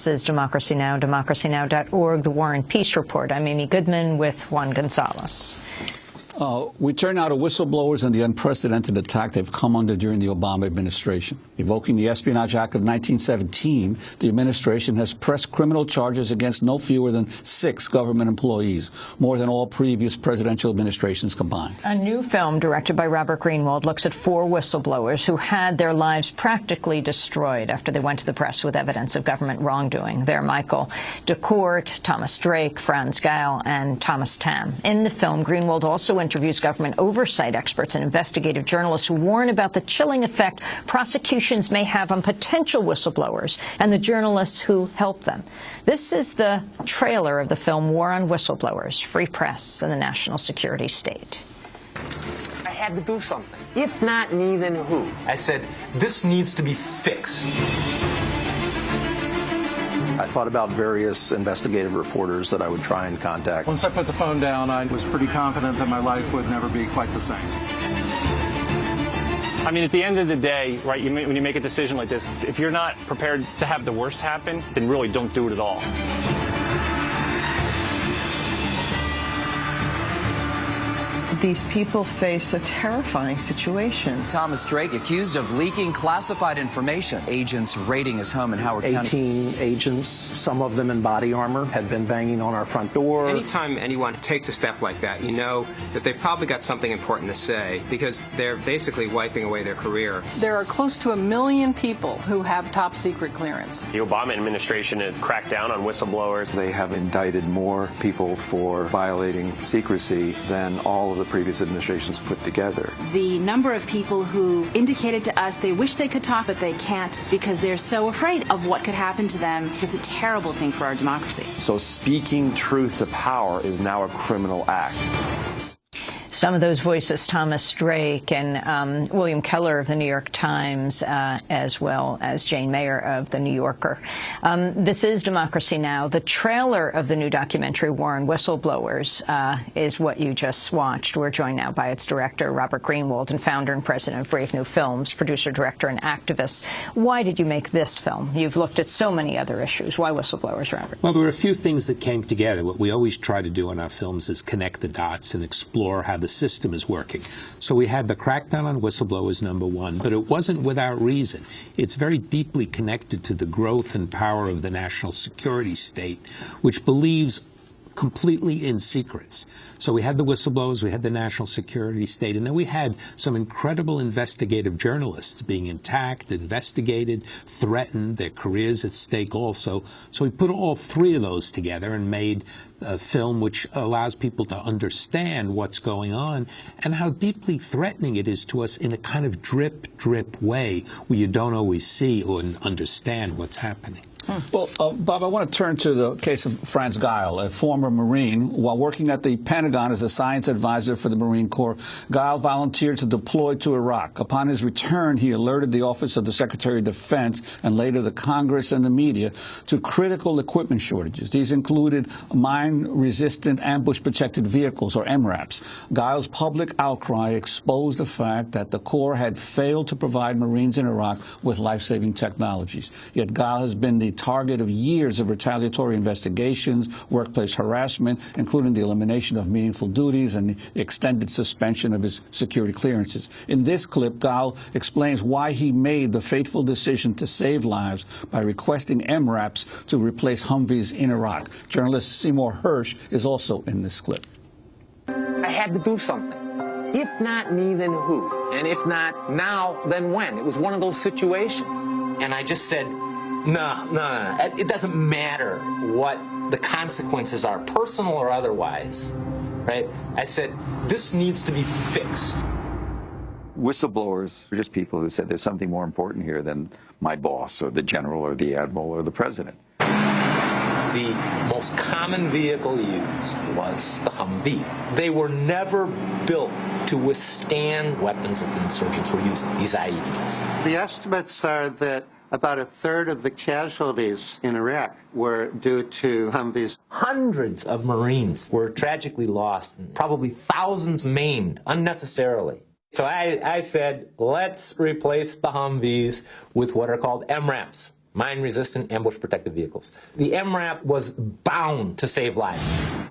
This is Democracy Now!, democracynow.org, The War and Peace Report. I'm Amy Goodman with Juan Gonzalez. We turn now to whistleblowers and the unprecedented attack they've come under during the Obama administration. Evoking the Espionage Act of 1917, the administration has pressed criminal charges against no fewer than 6 government employees, more than all previous presidential administrations combined. A new film directed by Robert Greenwald looks at 4 whistleblowers who had their lives practically destroyed after they went to the press with evidence of government wrongdoing. They're Michael DeCourt, Thomas Drake, Franz Geil, and Thomas Tam. In the film, Greenwald also interviews government oversight experts and investigative journalists who warn about the chilling effect prosecutions may have on potential whistleblowers and the journalists who help them. This is the trailer of the film War on Whistleblowers, Free Press and the National Security State. I had to do something. If not me, then who? I said, this needs to be fixed. I thought about various investigative reporters that I would try and contact. Once I put the phone down, I was pretty confident that my life would never be quite the same. I mean, at the end of the day, right, when you make a decision like this, if you're not prepared to have the worst happen, then really don't do it at all. These people face a terrifying situation. Thomas Drake accused of leaking classified information. Agents raiding his home in Howard County. 18 agents, some of them in body armor, had been banging on our front door. Anytime anyone takes a step like that, you know that they've probably got something important to say because they're basically wiping away their career. There are close to 1 million people who have top secret clearance. The Obama administration had cracked down on whistleblowers. They have indicted more people for violating secrecy than all of the previous administrations put together. The number of people who indicated to us they wish they could talk, but they can't because they're so afraid of what could happen to them is a terrible thing for our democracy. So speaking truth to power is now a criminal act. Some of those voices, Thomas Drake and William Keller of the New York Times, as well as Jane Mayer of the New Yorker. This is Democracy Now! The trailer of the new documentary, War on Whistleblowers, is what you just watched. We're joined now by its director, Robert Greenwald, and founder and president of Brave New Films, producer, director, and activist. Why did you make this film? You've looked at so many other issues. Why whistleblowers, Robert? Well, there were a few things that came together. What we always try to do in our films is connect the dots and explore how the system is working. So we had the crackdown on whistleblowers, #1, but it wasn't without reason. It's very deeply connected to the growth and power of the national security state, which believes completely in secrets. So we had the whistleblowers, we had the national security state, and then we had some incredible investigative journalists being attacked, investigated, threatened, their careers at stake also. So we put all 3 of those together and made a film which allows people to understand what's going on and how deeply threatening it is to us in a kind of drip way where you don't always see or understand what's happening. Well, Bob, I want to turn to the case of Franz Geil, a former Marine. While working at the Pentagon as a science advisor for the Marine Corps, Geil volunteered to deploy to Iraq. Upon his return, he alerted the Office of the Secretary of Defense and later the Congress and the media to critical equipment shortages. These included mine-resistant ambush-protected vehicles, or MRAPs. Geil's public outcry exposed the fact that the Corps had failed to provide Marines in Iraq with life-saving technologies. Yet Geil has been the target of years of retaliatory investigations, workplace harassment, including the elimination of meaningful duties and the extended suspension of his security clearances. In this clip, Geil explains why he made the fateful decision to save lives by requesting MRAPs to replace Humvees in Iraq. Journalist Seymour Hersh is also in this clip. I had to do something. If not me, then who? And if not now, then when? It was one of those situations. And I just said, no. It doesn't matter what the consequences are, personal or otherwise, right? I said, this needs to be fixed. Whistleblowers are just people who said there's something more important here than my boss or the general or the admiral or the president. The most common vehicle used was the Humvee. They were never built to withstand weapons that the insurgents were using, these IEDs. The estimates are that about 1/3 of the casualties in Iraq were due to Humvees. Hundreds of Marines were tragically lost, and probably thousands maimed unnecessarily. So I said, let's replace the Humvees with what are called MRAPs, mine-resistant ambush-protected vehicles. The MRAP was bound to save lives.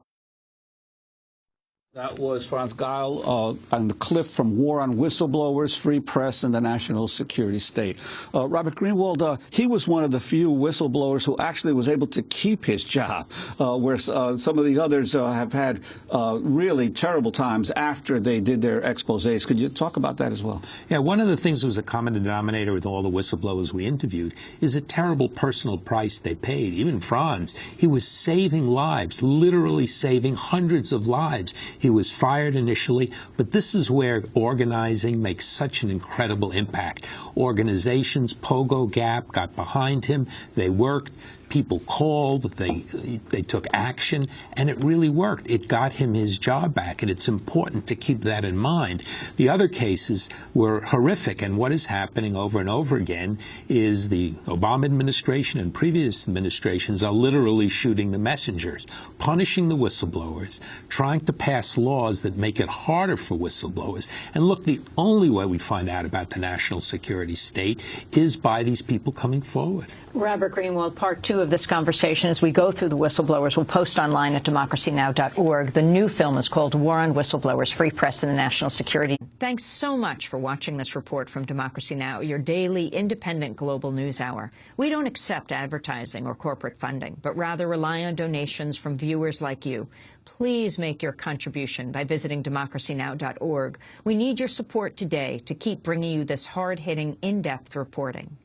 That was Franz Geil on the clip from War on Whistleblowers, Free Press, and the National Security State. Robert Greenwald, he was one of the few whistleblowers who actually was able to keep his job, where some of the others have had really terrible times after they did their exposés. Could you talk about that as well? Yeah, one of the things that was a common denominator with all the whistleblowers we interviewed is a terrible personal price they paid. Even Franz, he was saving lives, literally saving hundreds of lives. He was fired initially, but this is where organizing makes such an incredible impact. Organizations, Pogo Gap, got behind him. They worked. People called, they took action, and it really worked. It got him his job back, and it's important to keep that in mind. The other cases were horrific, and what is happening over and over again is the Obama administration and previous administrations are literally shooting the messengers, punishing the whistleblowers, trying to pass laws that make it harder for whistleblowers. And look, the only way we find out about the national security state is by these people coming forward. Robert Greenwald, part 2 of this conversation as we go through the whistleblowers. We'll post online at democracynow.org. The new film is called War on Whistleblowers, Free Press and the National Security. Thanks so much for watching this report from Democracy Now!, your daily independent global news hour. We don't accept advertising or corporate funding, but rather rely on donations from viewers like you. Please make your contribution by visiting democracynow.org. We need your support today to keep bringing you this hard-hitting, in-depth reporting.